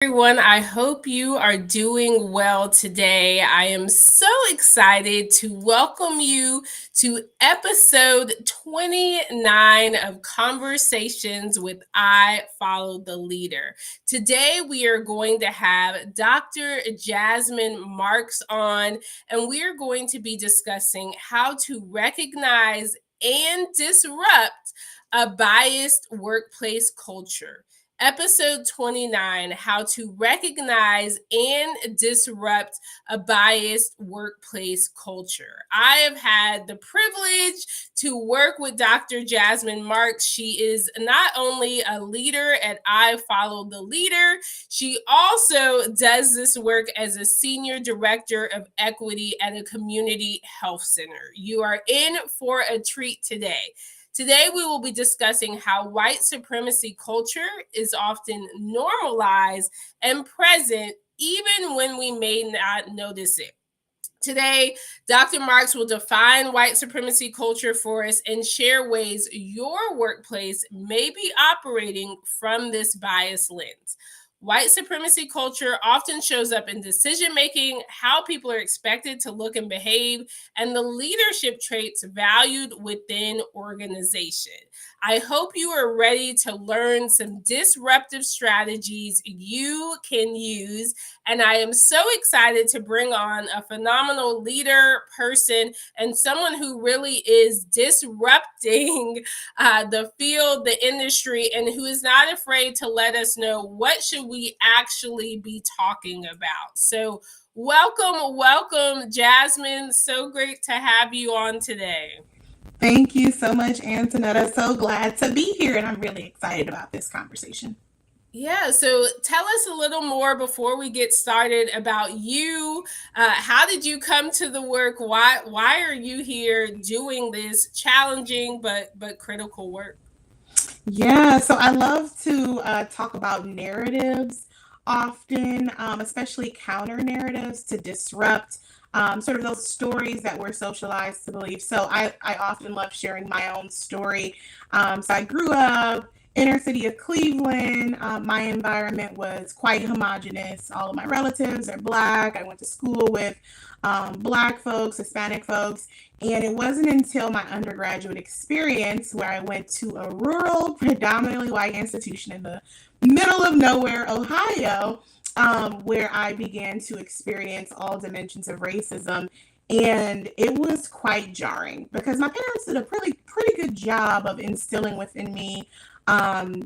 Everyone. I hope you are doing well today. I am so excited to welcome you to episode 29 of Conversations with I Follow the Leader. Today, we are going to have Dr. Jasmine Marks on, and we are going to be discussing how to recognize and disrupt a biased workplace culture. Episode 29, How to Recognize and Disrupt a Biased Workplace Culture. I have had the privilege to work with Dr. Jasmine Marks. She is not only a leader at I Follow the Leader, she also does this work as a senior director of equity at a community health center. You are in for a treat today. Today, we will be discussing how white supremacy culture is often normalized and present even when we may not notice it. Today, Dr. Marks will define white supremacy culture for us and share ways your workplace may be operating from this bias lens. White supremacy culture often shows up in decision making, how people are expected to look and behave, and the leadership traits valued within organization. I hope you are ready to learn some disruptive strategies you can use. And I am so excited to bring on a phenomenal leader, person, and someone who really is disrupting the field, the industry, and who is not afraid to let us know what should we actually be talking about. So welcome, Jasmine. So great to have you on today. Thank you so much, Antoinetta. So glad to be here, and I'm really excited about this conversation. Yeah, so tell us a little more before we get started about you. How did you come to the work? Why are you here doing this challenging but critical work? Yeah, so I love to talk about narratives often, especially counter narratives to disrupt sort of those stories that we're socialized to believe. So I often love sharing my own story. So I grew up inner city of Cleveland. My environment was quite homogenous. All of my relatives are Black. I went to school with Black folks, Hispanic folks. And it wasn't until my undergraduate experience where I went to a rural, predominantly white institution in the middle of nowhere, Ohio, where I began to experience all dimensions of racism. And it was quite jarring because my parents did a pretty good job of instilling within me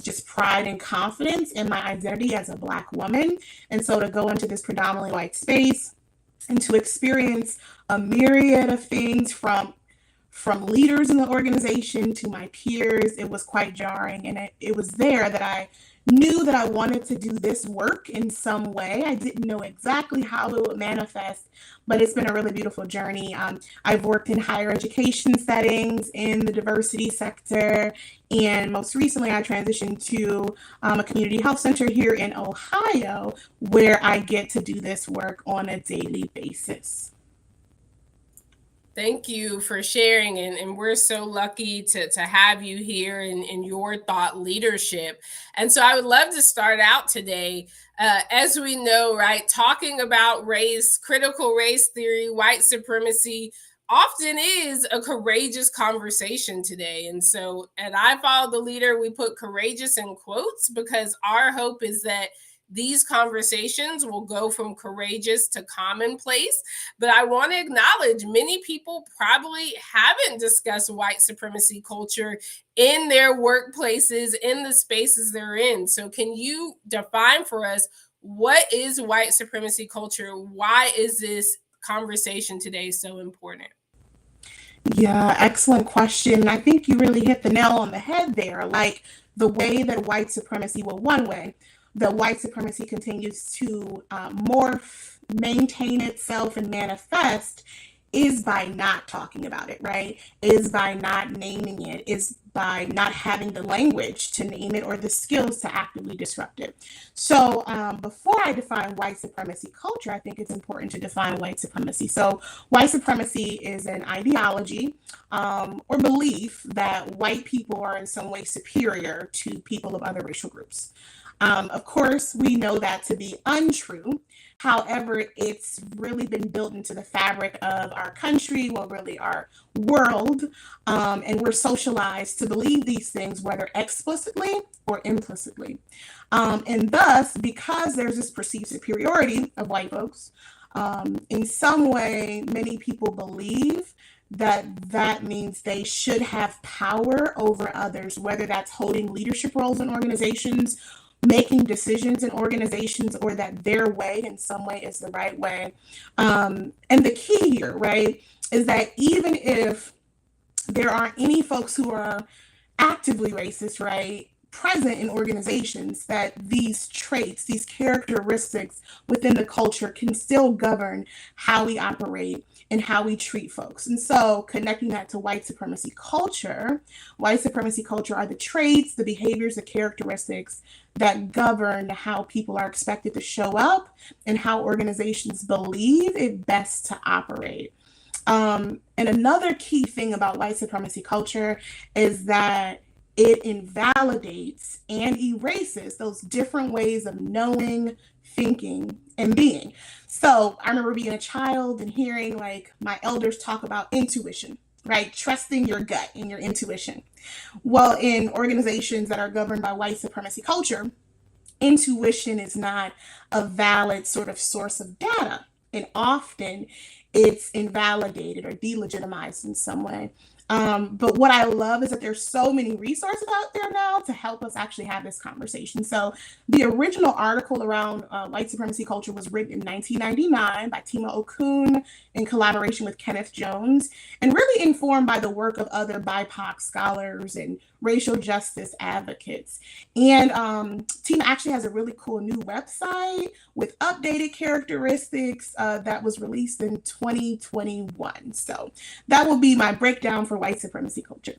just pride and confidence in my identity as a Black woman. And so to go into this predominantly white space and to experience a myriad of things from leaders in the organization to my peers, it was quite jarring. And it was there that I knew that I wanted to do this work in some way. I didn't know exactly how it would manifest, but it's been a really beautiful journey. I've worked in higher education settings in the diversity sector, and most recently I transitioned to a community health center here in Ohio, where I get to do this work on a daily basis. Thank you for sharing, and we're so lucky to have you here in your thought leadership. And so I would love to start out today, as we know, right, talking about race, critical race theory, white supremacy often is a courageous conversation today. And so at I Follow the Leader, we put courageous in quotes because our hope is that these conversations will go from courageous to commonplace. But I want to acknowledge many people probably haven't discussed white supremacy culture in their workplaces, in the spaces they're in. So, can you define for us what is white supremacy culture? Why is this conversation today so important? Yeah, excellent question. I think you really hit the nail on the head there. Like the way that white supremacy, well, one way that white supremacy continues to morph, maintain itself, and manifest is by not talking about it, right? Is by not naming it, is by not having the language to name it or the skills to actively disrupt it. So, before I define white supremacy culture, I think it's important to define white supremacy. So, white supremacy is an ideology or belief that white people are in some way superior to people of other racial groups. Of course, we know that to be untrue. However, it's really been built into the fabric of our country, well, really our world, and we're socialized to believe these things, whether explicitly or implicitly. And thus, because there's this perceived superiority of white folks, in some way, many people believe that that means they should have power over others, whether that's holding leadership roles in organizations, making decisions in organizations, or that their way in some way is the right way. And the key here, right, is that even if there aren't any folks who are actively racist, right, present in organizations, that these traits, these characteristics within the culture can still govern how we operate and how we treat folks. And so connecting that to white supremacy culture are the traits, the behaviors, the characteristics that govern how people are expected to show up and how organizations believe it best to operate. And another key thing about white supremacy culture is that it invalidates and erases those different ways of knowing, thinking, and being. So I remember being a child and hearing like my elders talk about intuition, right? Trusting your gut and your intuition. Well, in organizations that are governed by white supremacy culture, intuition is not a valid sort of source of data. And often it's invalidated or delegitimized in some way. But what I love is that there's so many resources out there now to help us actually have this conversation. So the original article around white supremacy culture was written in 1999 by Tima Okun in collaboration with Kenneth Jones, and really informed by the work of other BIPOC scholars and racial justice advocates. And Tima actually has a really cool new website with updated characteristics that was released in 2021. So that will be my breakdown for white supremacy culture.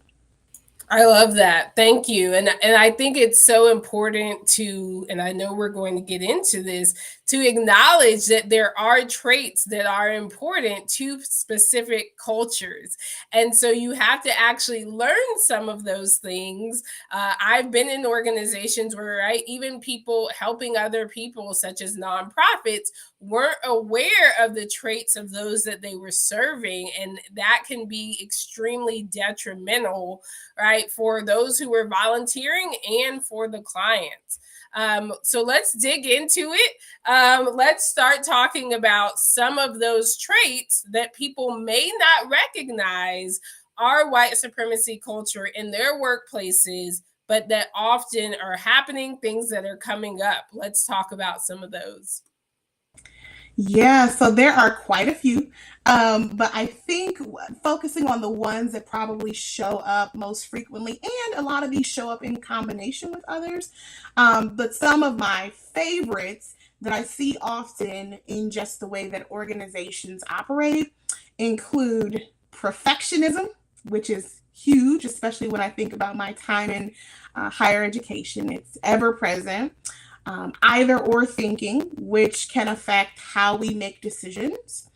I love that. Thank you. And I think it's so important to, and I know we're going to get into this, to acknowledge that there are traits that are important to specific cultures. And so you have to actually learn some of those things. I've been in organizations where, right, even people helping other people, such as nonprofits, weren't aware of the traits of those that they were serving. And that can be extremely detrimental, right, for those who were volunteering and for the clients. So let's dig into it. Let's start talking about some of those traits that people may not recognize are white supremacy culture in their workplaces, but that often are happening, things that are coming up. Let's talk about some of those. Yeah, so there are quite a few, but I think focusing on the ones that probably show up most frequently, and a lot of these show up in combination with others. But some of my favorites that I see often in just the way that organizations operate include perfectionism, which is huge, especially when I think about my time in higher education. It's ever present. Either or thinking, which can affect how we make decisions.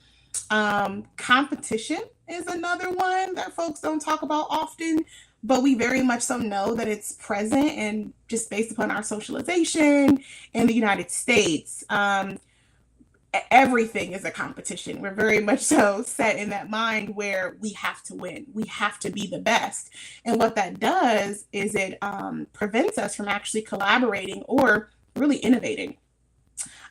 Competition is another one that folks don't talk about often, but we very much so know that it's present, and just based upon our socialization in the United States, everything is a competition. We're very much so set in that mind where we have to win, we have to be the best. And what that does is it prevents us from actually collaborating or really innovating.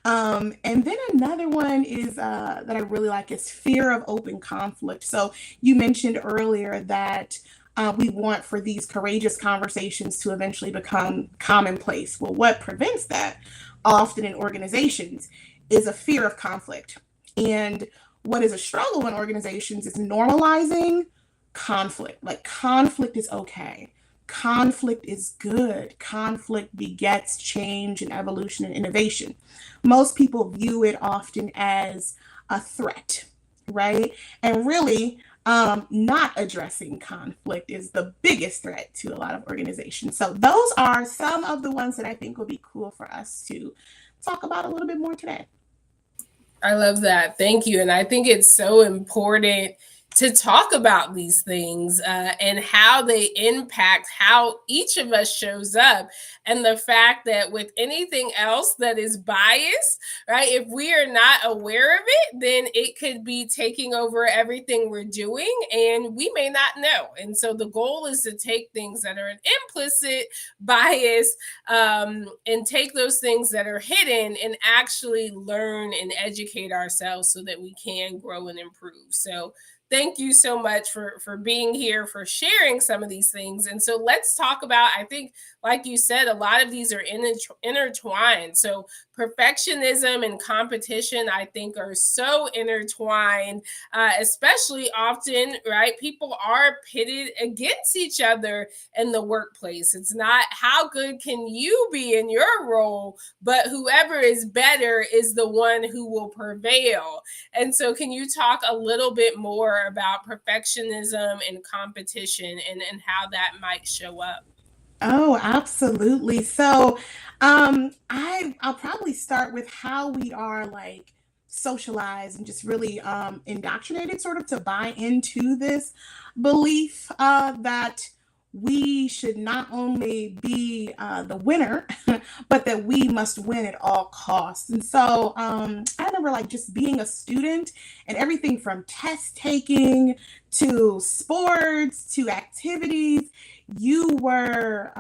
And then another one is that I really like is fear of open conflict. So you mentioned earlier that we want for these courageous conversations to eventually become commonplace. Well, what prevents that often in organizations is a fear of conflict. And what is a struggle in organizations is normalizing conflict. Like, conflict is okay. Conflict is good. Conflict begets change and evolution and innovation. Most people view it often as a threat, right? And really, not addressing conflict is the biggest threat to a lot of organizations. So those are some of the ones that I think will be cool for us to talk about a little bit more today. I love that. Thank you. And I think it's so important to talk about these things and how they impact how each of us shows up. And the fact that with anything else that is biased, right, if we are not aware of it, then it could be taking over everything we're doing and we may not know. And so the goal is to take things that are an implicit bias and take those things that are hidden and actually learn and educate ourselves so that we can grow and improve. So thank you so much for being here, for sharing some of these things. And so let's talk about, I think, like you said, a lot of these are intertwined. So perfectionism and competition, I think, are so intertwined, especially often, right? People are pitted against each other in the workplace. It's not how good can you be in your role, but whoever is better is the one who will prevail. And so, can you talk a little bit more about perfectionism and competition and how that might show up? Oh, absolutely. So, I'll probably start with how we are like socialized and just really indoctrinated sort of to buy into this belief that we should not only be the winner, but that we must win at all costs. And so I remember like just being a student and everything from test taking to sports to activities, you were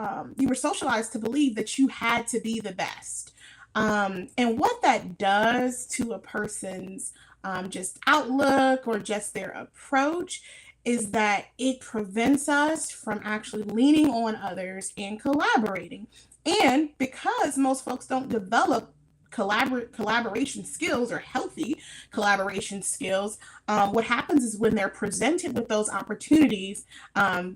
socialized to believe that you had to be the best. And what that does to a person's just outlook or just their approach is that it prevents us from actually leaning on others and collaborating. And because most folks don't develop collaboration skills or healthy collaboration skills, what happens is when they're presented with those opportunities,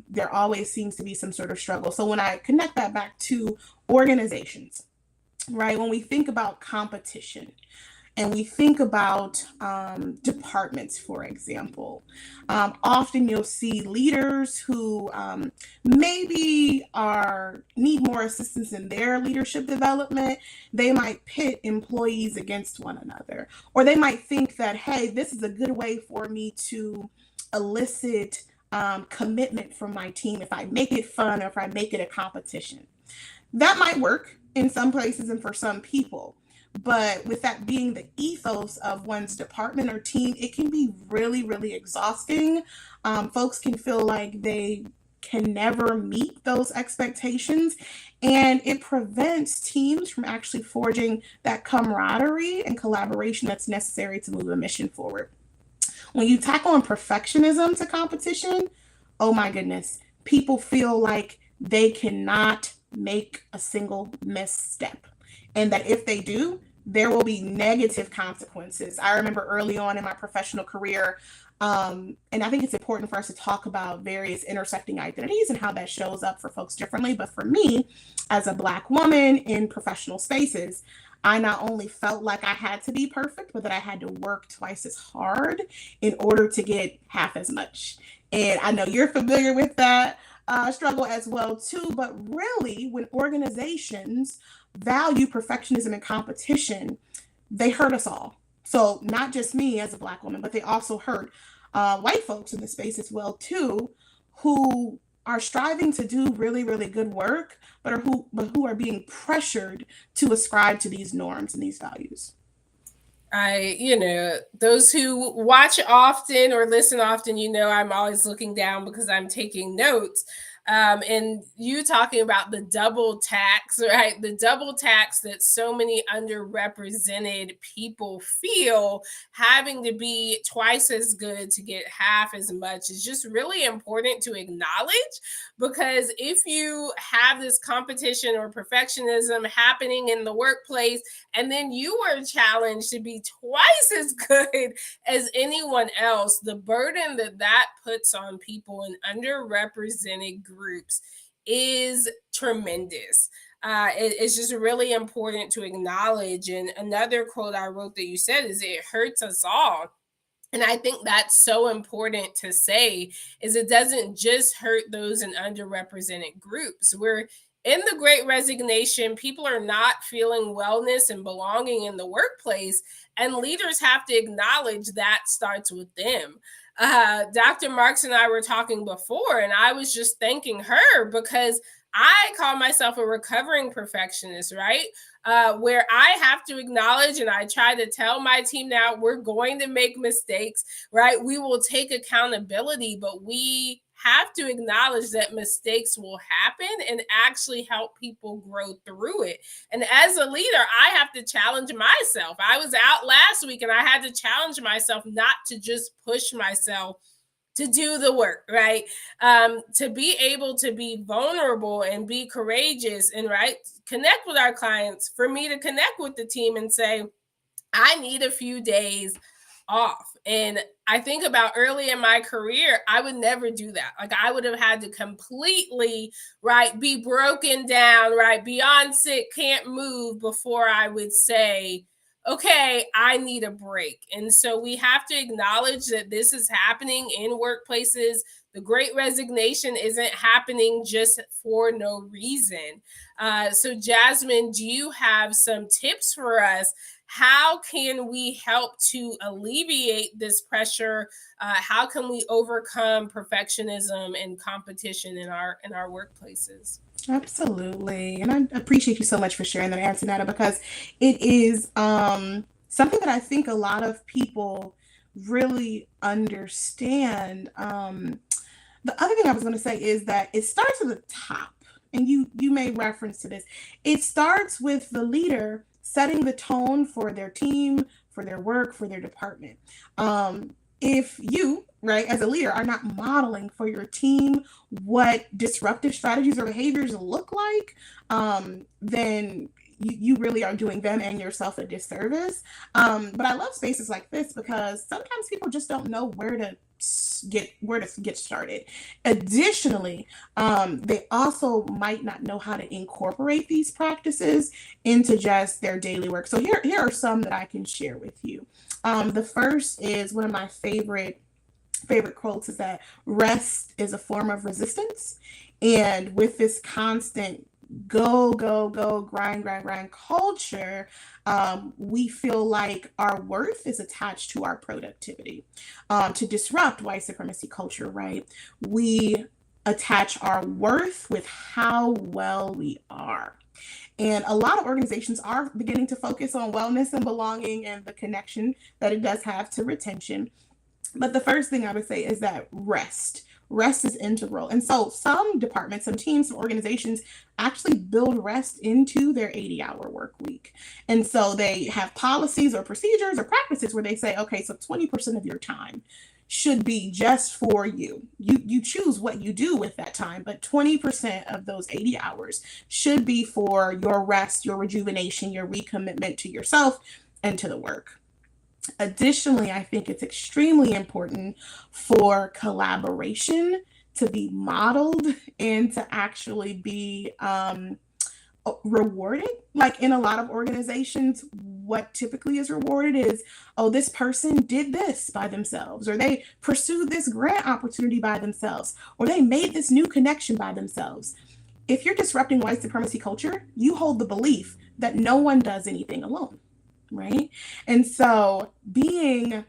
there always seems to be some sort of struggle. So when I connect that back to organizations, right, when we think about competition, and we think about departments, for example, often you'll see leaders who maybe are need more assistance in their leadership development. They might pit employees against one another, or they might think that, hey, this is a good way for me to elicit commitment from my team if I make it fun or if I make it a competition. That might work in some places and for some people. But with that being the ethos of one's department or team, it can be really, really exhausting. Folks can feel like they can never meet those expectations, and it prevents teams from actually forging that camaraderie and collaboration that's necessary to move a mission forward. When you tackle on perfectionism to competition, oh my goodness, people feel like they cannot make a single misstep. And that if they do, there will be negative consequences. I remember early on in my professional career, and I think it's important for us to talk about various intersecting identities and how that shows up for folks differently. But for me, as a Black woman in professional spaces, I not only felt like I had to be perfect, but that I had to work twice as hard in order to get half as much. And I know you're familiar with that struggle as well too. But really, when organizations value perfectionism and competition, they hurt us all. So not just me as a Black woman, but they also hurt white folks in the space as well too, who are striving to do really, really good work, but who are being pressured to ascribe to these norms and these values. Those who watch often or listen often, I'm always looking down because I'm taking notes. And you talking about the double tax, right? The double tax that so many underrepresented people feel, having to be twice as good to get half as much, is just really important to acknowledge. Because if you have this competition or perfectionism happening in the workplace, and then you are challenged to be twice as good as anyone else, the burden that that puts on people in underrepresented groups is tremendous. It's just really important to acknowledge. And another quote I wrote that you said is, it hurts us all. And I think that's so important to say, is it doesn't just hurt those in underrepresented groups. We're in the great resignation, people are not feeling wellness and belonging in the workplace, and leaders have to acknowledge that starts with them. Dr. Marks and I were talking before, and I was just thanking her because I call myself a recovering perfectionist, right? Where I have to acknowledge, and I try to tell my team now, we're going to make mistakes, right? We will take accountability, but we have to acknowledge that mistakes will happen and actually help people grow through it. And as a leader, I have to challenge myself. I was out last week and I had to challenge myself not to just push myself to do the work, right? To be able to be vulnerable and be courageous and right connect with our clients, for me to connect with the team and say, I need a few days off. And I think about early in my career, I would never do that. Like I would have had to completely, right, be broken down, right, beyond sick, can't move before I would say, okay, I need a break. And so we have to acknowledge that this is happening in workplaces. The great resignation isn't happening just for no reason. So, Jasmine, do you have some tips for us? How can we help to alleviate this pressure? How can we overcome perfectionism and competition in our workplaces? Absolutely. And I appreciate you so much for sharing that, Antoinetta, because it is something that I think a lot of people really understand. The other thing I was going to say is that it starts at the top, and you made reference to this. It starts with the leader setting the tone for their team, for their work, for their department. If you, right, as a leader, are not modeling for your team what disruptive strategies or behaviors look like, then you really are doing them and yourself a disservice. But I love spaces like this because sometimes people just don't know where to get started. Additionally, they also might not know how to incorporate these practices into just their daily work. So here are some that I can share with you. The first is one of my favorite quotes is that rest is a form of resistance. And with this constant go, go, go, grind, grind, grind culture, we feel like our worth is attached to our productivity. To disrupt white supremacy culture, right? We attach our worth with how well we are. And a lot of organizations are beginning to focus on wellness and belonging and the connection that it does have to retention. But the first thing I would say is that rest is integral. And so some departments, some teams, some organizations actually build rest into their 80-hour work week. And so they have policies or procedures or practices where they say, okay, so 20% of your time should be just for you. You choose what you do with that time, but 20% of those 80 hours should be for your rest, your rejuvenation, your recommitment to yourself and to the work. Additionally, I think it's extremely important for collaboration to be modeled and to actually be rewarded. Like in a lot of organizations, what typically is rewarded is, oh, this person did this by themselves, or they pursued this grant opportunity by themselves, or they made this new connection by themselves. If you're disrupting white supremacy culture, you hold the belief that no one does anything alone, right? And so being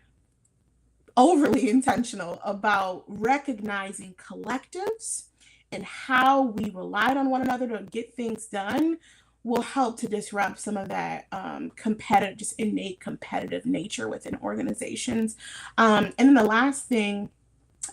overly intentional about recognizing collectives and how we relied on one another to get things done will help to disrupt some of that competitive, just innate competitive nature within organizations. And then the last thing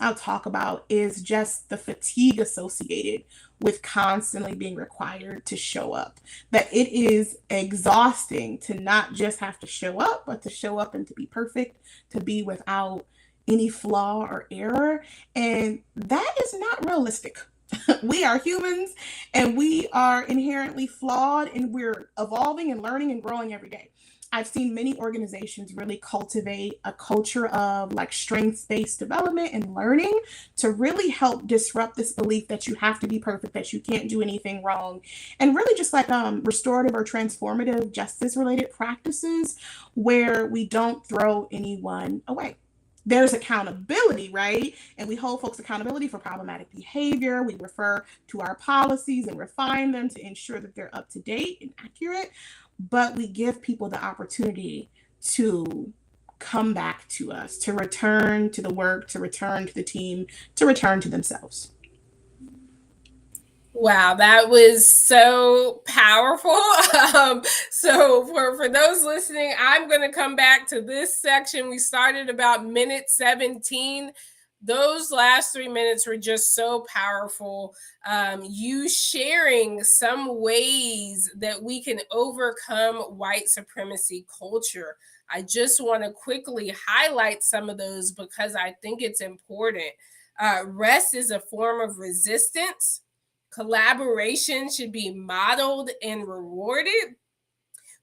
I'll talk about is just the fatigue associated with constantly being required to show up. That it is exhausting to not just have to show up, but to show up and to be perfect, to be without any flaw or error. And that is not realistic. We are humans and we are inherently flawed and we're evolving and learning and growing every day. I've seen many organizations really cultivate a culture of like strengths-based development and learning to really help disrupt this belief that you have to be perfect, that you can't do anything wrong, and really just like restorative or transformative justice related practices where we don't throw anyone away. There's accountability, right? And we hold folks accountability for problematic behavior. We refer to our policies and refine them to ensure that they're up to date and accurate. But we give people the opportunity to come back to us, to return to the work, to return to the team, to return to themselves. Wow, that was so powerful. So for those listening, I'm going to come back to this section. We started about minute 17. Those last 3 minutes were just so powerful. You sharing some ways that we can overcome white supremacy culture. I just want to quickly highlight some of those because I think it's important. Rest is a form of resistance. Collaboration should be modeled and rewarded.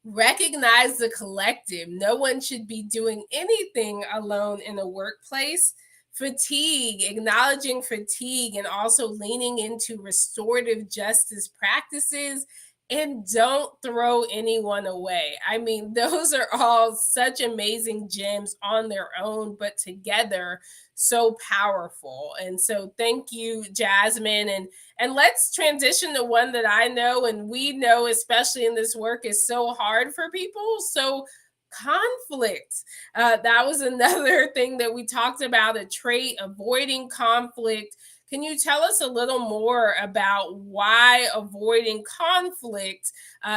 Recognize the collective. No one should be doing anything alone in a workplace. Fatigue, acknowledging fatigue, and also leaning into restorative justice practices. And don't throw anyone away. I mean, those are all such amazing gems on their own, but together, so powerful. And so, thank you, Jasmine. And let's transition to one that I know and we know, especially in this work, is so hard for people. So, conflict. That was another thing that we talked about, a trait, avoiding conflict. Can you tell us a little more about why avoiding conflict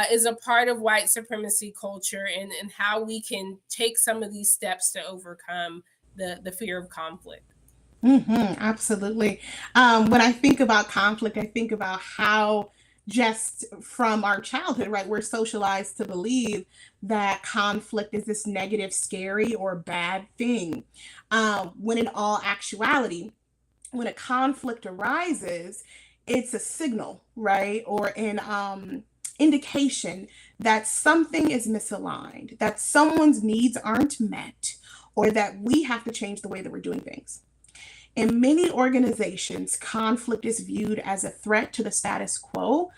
is a part of white supremacy culture, and how we can take some of these steps to overcome the fear of conflict? Absolutely. When I think about conflict, I think about how just from our childhood, right, we're socialized to believe that conflict is this negative, scary, or bad thing. When in all actuality, when a conflict arises, it's a signal, right, or an indication that something is misaligned, that someone's needs aren't met, or that we have to change the way that we're doing things. In many organizations, conflict is viewed as a threat to the status quo,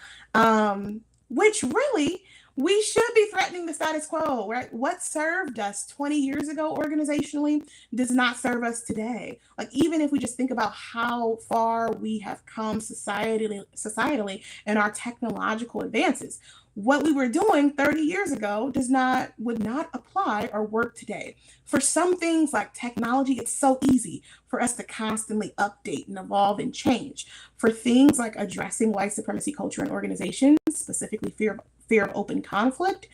which really we should be threatening the status quo, right? What served us 20 years ago organizationally does not serve us today. Like, even if we just think about how far we have come societally in our technological advances, what we were doing 30 years ago would not apply or work today. For some things like technology, it's so easy for us to constantly update and evolve and change. For things like addressing white supremacy culture in organizations, specifically fear of open conflict,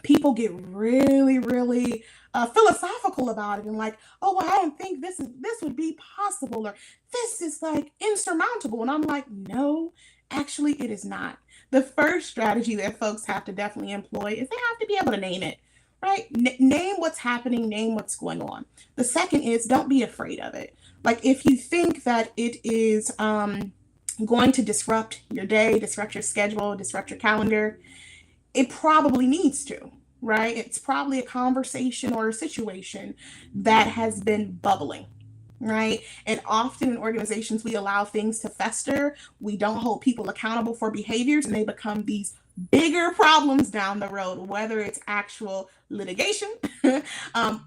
people get really, really philosophical about it and like, oh, well, I don't think this would be possible, or this is like insurmountable. And I'm like, no, actually, it is not. The first strategy that folks have to definitely employ is they have to be able to name it, right? Name what's happening, name what's going on. The second is don't be afraid of it. Like, if you think that it is going to disrupt your day, disrupt your schedule, disrupt your calendar, it probably needs to, right? It's probably a conversation or a situation that has been bubbling, right? And often in organizations, we allow things to fester. We don't hold people accountable for behaviors, and they become these bigger problems down the road, whether it's actual litigation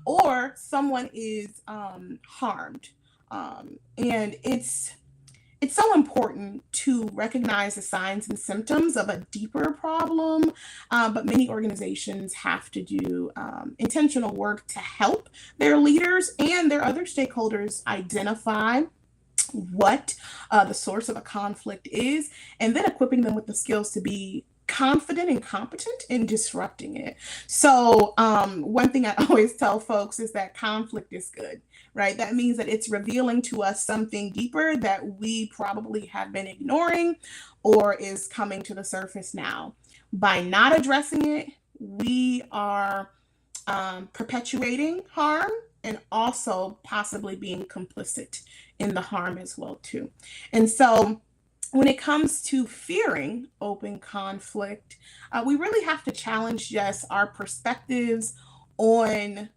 or someone is harmed. And it's so important to recognize the signs and symptoms of a deeper problem, but many organizations have to do intentional work to help their leaders and their other stakeholders identify what the source of a conflict is, and then equipping them with the skills to be confident and competent in disrupting it. So, one thing I always tell folks is that conflict is good, right? That means that it's revealing to us something deeper that we probably have been ignoring or is coming to the surface now. By not addressing it, we are perpetuating harm and also possibly being complicit in the harm as well too. And so when it comes to fearing open conflict, we really have to challenge just our perspectives on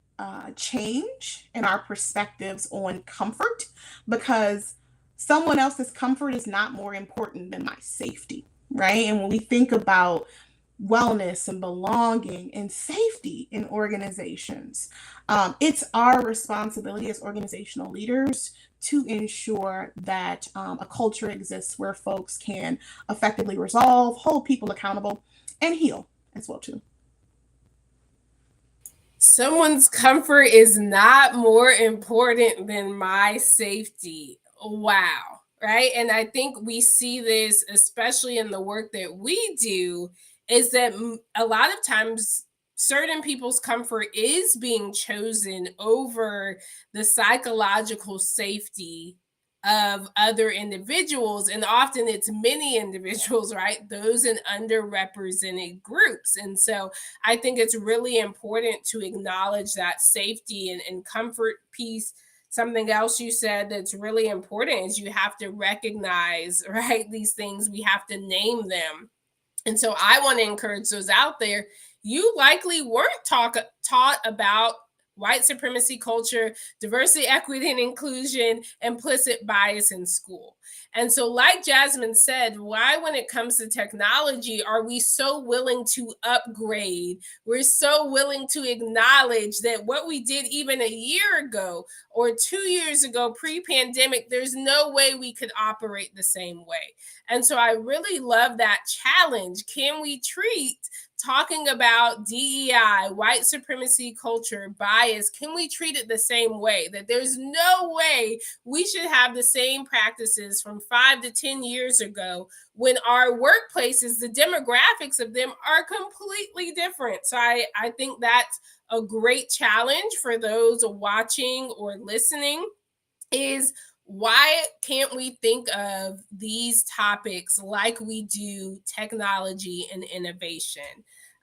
change and our perspectives on comfort, because someone else's comfort is not more important than my safety, right? And when we think about wellness and belonging and safety in organizations, it's our responsibility as organizational leaders to ensure that a culture exists where folks can effectively resolve, hold people accountable, and heal as well too. Someone's comfort is not more important than my safety. Wow. Right. And I think we see this, especially in the work that we do, is that a lot of times certain people's comfort is being chosen over the psychological safety of other individuals. And often it's many individuals, right? Those in underrepresented groups. And so I think it's really important to acknowledge that safety and comfort piece. Something else you said that's really important is you have to recognize, right, these things, we have to name them. And so I want to encourage those out there. You likely weren't taught about white supremacy culture, diversity, equity, and inclusion, implicit bias in school. And so, like Jasmine said, why, when it comes to technology, are we so willing to upgrade? We're so willing to acknowledge that what we did even a year ago or 2 years ago, pre pandemic, there's no way we could operate the same way. And so I really love that challenge. Can we treat talking about DEI, white supremacy culture, bias, can we treat it the same way? That there's no way we should have the same practices from 5 to 10 years ago when our workplaces, the demographics of them are completely different. So I think that's a great challenge for those watching or listening is why can't we think of these topics like we do technology and innovation?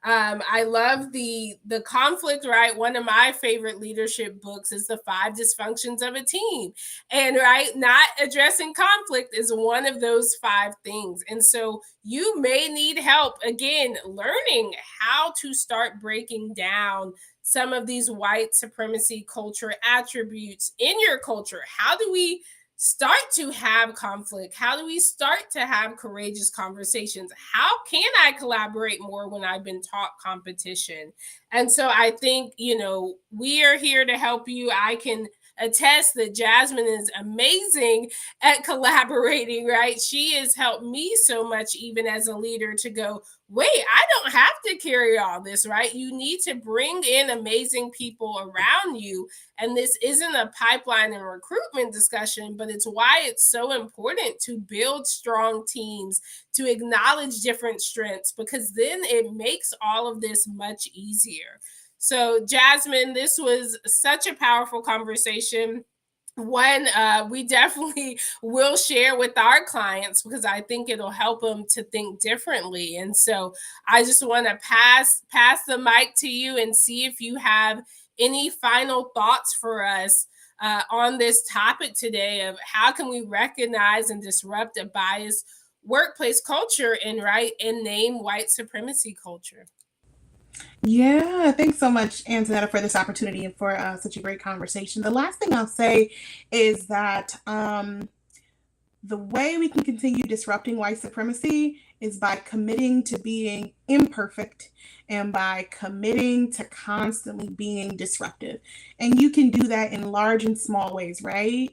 I love the conflict, right? One of my favorite leadership books is The Five Dysfunctions of a Team. And right, not addressing conflict is one of those five things. And so you may need help again learning how to start breaking down some of these white supremacy culture attributes in your culture. How do we start to have conflict? How do we start to have courageous conversations? How can I collaborate more when I've been taught competition? And so I think, we are here to help you. I can attest that Jasmine is amazing at collaborating, right? She has helped me so much, even as a leader, to go, wait, I don't have to carry all this, right? You need to bring in amazing people around you. And this isn't a pipeline and recruitment discussion, but it's why it's so important to build strong teams, to acknowledge different strengths, because then it makes all of this much easier. So, Jasmine, this was such a powerful conversation. One we definitely will share with our clients because I think it'll help them to think differently. And so I just want to pass the mic to you and see if you have any final thoughts for us on this topic today of how can we recognize and disrupt a biased workplace culture and name white supremacy culture. Yeah, thanks so much, Antoinetta, for this opportunity and for such a great conversation. The last thing I'll say is that the way we can continue disrupting white supremacy is by committing to being imperfect and by committing to constantly being disruptive. And you can do that in large and small ways, right?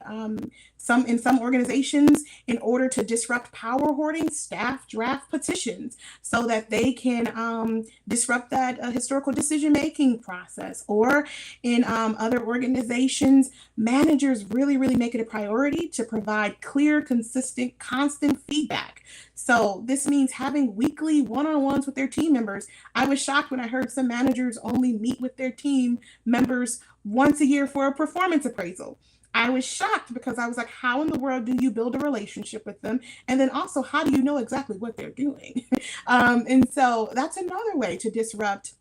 In some organizations, in order to disrupt power hoarding, staff draft petitions so that they can disrupt that historical decision making process. Or in other organizations, managers really, really make it a priority to provide clear, consistent, constant feedback. So this means having weekly one-on-ones with their team members. I was shocked when I heard some managers only meet with their team members once a year for a performance appraisal. I was shocked because I was like, how in the world do you build a relationship with them? And then also, how do you know exactly what they're doing? And so that's another way to disrupt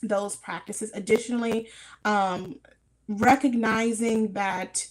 those practices. Additionally, recognizing that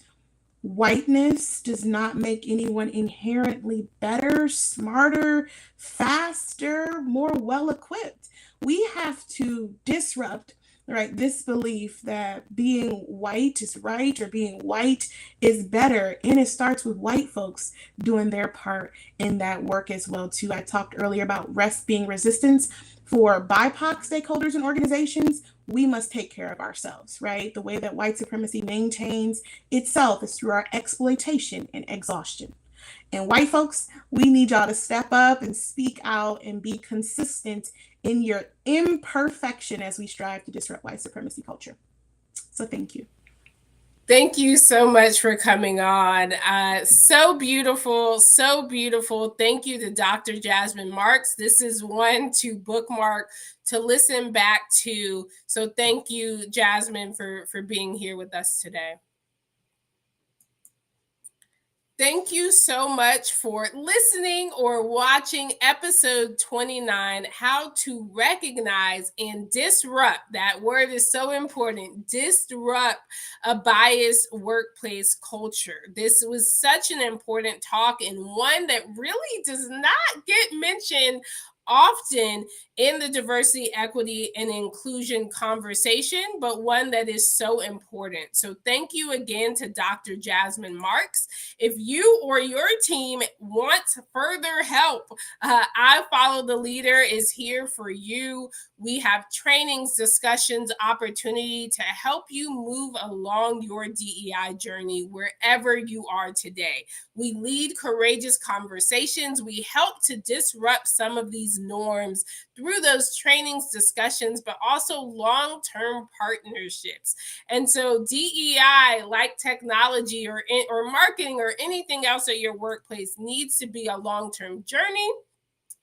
whiteness does not make anyone inherently better, smarter, faster, more well equipped. We have to disrupt, right, this belief that being white is right or being white is better. And it starts with white folks doing their part in that work as well too. I talked earlier about rest being resistance. For BIPOC stakeholders and organizations, we must take care of ourselves, right? The way that white supremacy maintains itself is through our exploitation and exhaustion. And white folks, we need y'all to step up and speak out and be consistent in your imperfection as we strive to disrupt white supremacy culture. So thank you. Thank you so much for coming on. So beautiful, so beautiful. Thank you to Dr. Jasmine Marks. This is one to bookmark, to listen back to. So thank you, Jasmine, for being here with us today. Thank you so much for listening or watching episode 29, How to Recognize and Disrupt. That word is so important. Disrupt a biased workplace culture. This was such an important talk, and one that really does not get mentioned often in the diversity, equity, and inclusion conversation, but one that is so important. So thank you again to Dr. Jasmine Marks. If you or your team want further help, I Follow the Leader is here for you. We have trainings, discussions, opportunity to help you move along your DEI journey wherever you are today. We lead courageous conversations. We help to disrupt some of these norms through those trainings, discussions, but also long-term partnerships. And so DEI, like technology or marketing or anything else at your workplace, needs to be a long-term journey.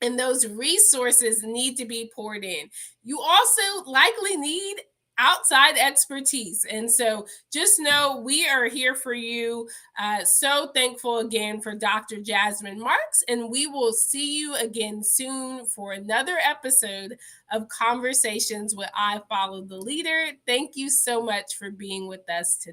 And those resources need to be poured in. You also likely need outside expertise. And so just know we are here for you. So thankful again for Dr. Jasmine Marks, and we will see you again soon for another episode of Conversations with I Follow the Leader. Thank you so much for being with us today.